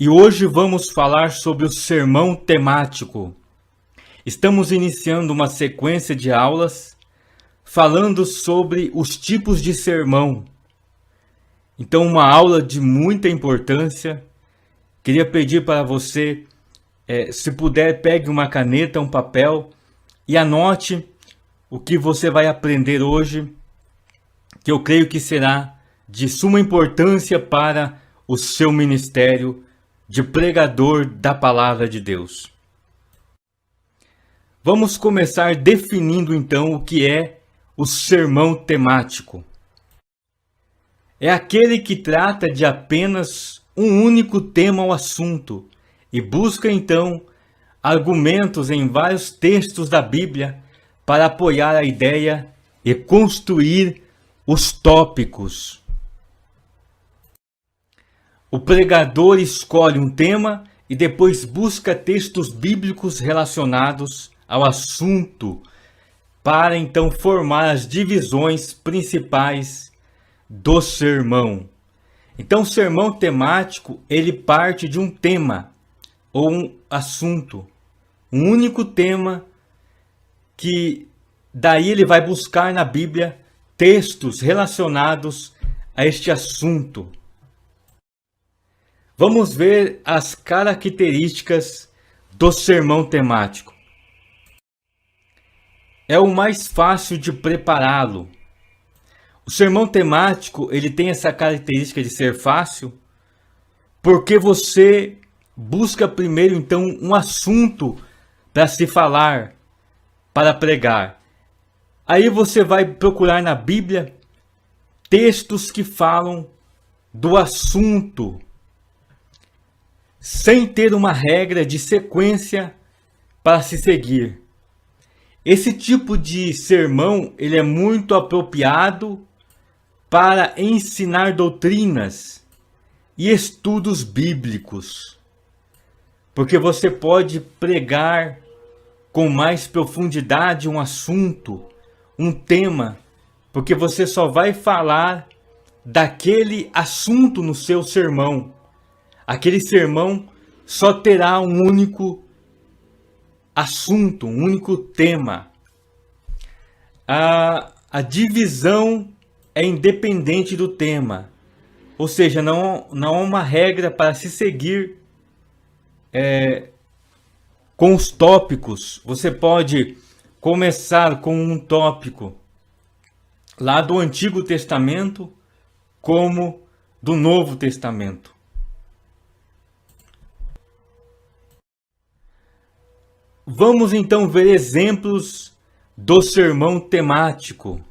E hoje vamos falar sobre o sermão temático. Estamos iniciando uma sequência de aulas falando sobre os tipos de sermão. Então, uma aula de muita importância. Queria pedir para você, se puder, pegue uma caneta, um papel e anote o que você vai aprender hoje, que eu creio que será de suma importância para o seu ministério de pregador da palavra de Deus. Vamos começar definindo então o que é o sermão temático. É aquele que trata de apenas um único tema ou assunto e busca então argumentos em vários textos da Bíblia para apoiar a ideia e construir os tópicos. O pregador escolhe um tema e depois busca textos bíblicos relacionados ao assunto para então formar as divisões principais do sermão. Então, o sermão temático, ele parte de um tema ou um assunto, um único tema que daí ele vai buscar na Bíblia textos relacionados a este assunto. Vamos ver as características do sermão temático. É o mais fácil de prepará-lo. O sermão temático, ele tem essa característica de ser fácil, porque você busca primeiro então um assunto para se falar, para pregar. Aí você vai procurar na Bíblia textos que falam do assunto, sem ter uma regra de sequência para se seguir. Esse tipo de sermão, ele é muito apropriado para ensinar doutrinas e estudos bíblicos, porque você pode pregar com mais profundidade um assunto, um tema, porque você só vai falar daquele assunto no seu sermão. Aquele sermão só terá um único assunto, um único tema. A divisão é independente do tema, ou seja, não há uma regra para se seguir com os tópicos. Você pode começar com um tópico lá do Antigo Testamento, como do Novo Testamento. Vamos então ver exemplos do sermão temático.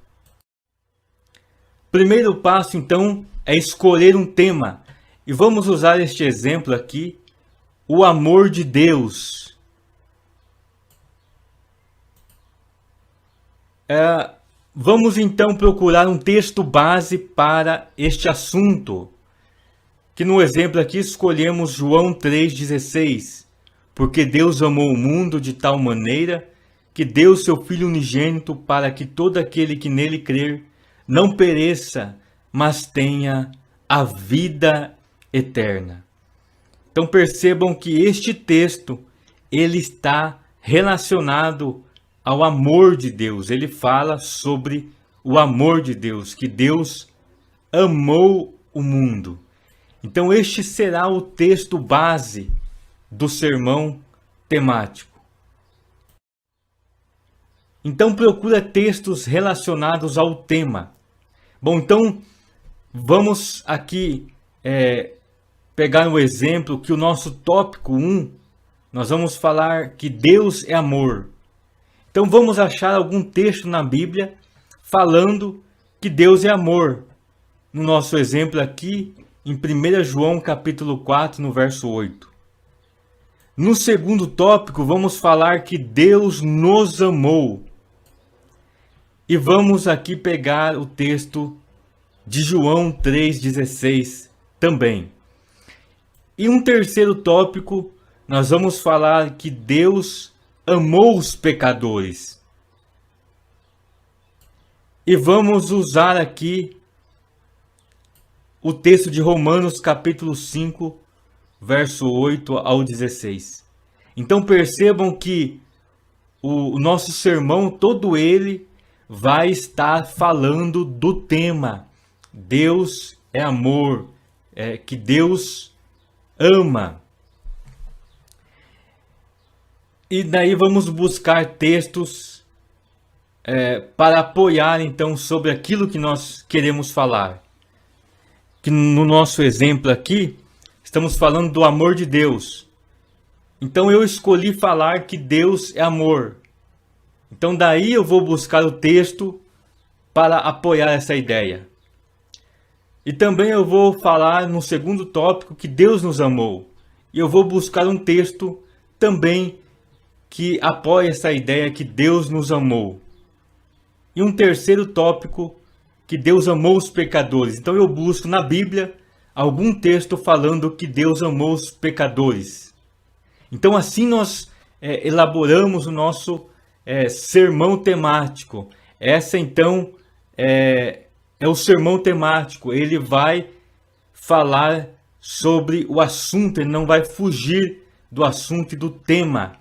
Primeiro passo então é escolher um tema. E vamos usar este exemplo aqui, o amor de Deus. Vamos então procurar um texto base para este assunto. Que no exemplo aqui escolhemos João 3,16. Porque Deus amou o mundo de tal maneira que deu seu Filho unigênito para que todo aquele que nele crer não pereça, mas tenha a vida eterna. Então percebam que este texto, ele está relacionado ao amor de Deus. Ele fala sobre o amor de Deus, que Deus amou o mundo. Então este será o texto base do sermão temático. Então procura textos relacionados ao tema. Bom, então vamos aqui pegar um exemplo que o nosso tópico 1, nós vamos falar que Deus é amor. Então vamos achar algum texto na Bíblia falando que Deus é amor. No nosso exemplo aqui, em 1 João capítulo 4, no verso 8. No segundo tópico, vamos falar que Deus nos amou. E vamos aqui pegar o texto de João 3,16 também. E um terceiro tópico, nós vamos falar que Deus amou os pecadores. E vamos usar aqui o texto de Romanos capítulo 5, verso 8 ao 16. Então percebam que o nosso sermão, todo ele, vai estar falando do tema. Deus é amor, que Deus ama. E daí vamos buscar textos para apoiar então sobre aquilo que nós queremos falar. Que no nosso exemplo aqui, estamos falando do amor de Deus. Então eu escolhi falar que Deus é amor. Então daí eu vou buscar o texto para apoiar essa ideia. E também eu vou falar no segundo tópico que Deus nos amou. E eu vou buscar um texto também que apoia essa ideia que Deus nos amou. E um terceiro tópico, que Deus amou os pecadores. Então eu busco na Bíblia algum texto falando que Deus amou os pecadores. Então assim nós elaboramos o nosso sermão temático. Essa então é o sermão temático. Ele vai falar sobre o assunto, ele não vai fugir do assunto e do tema.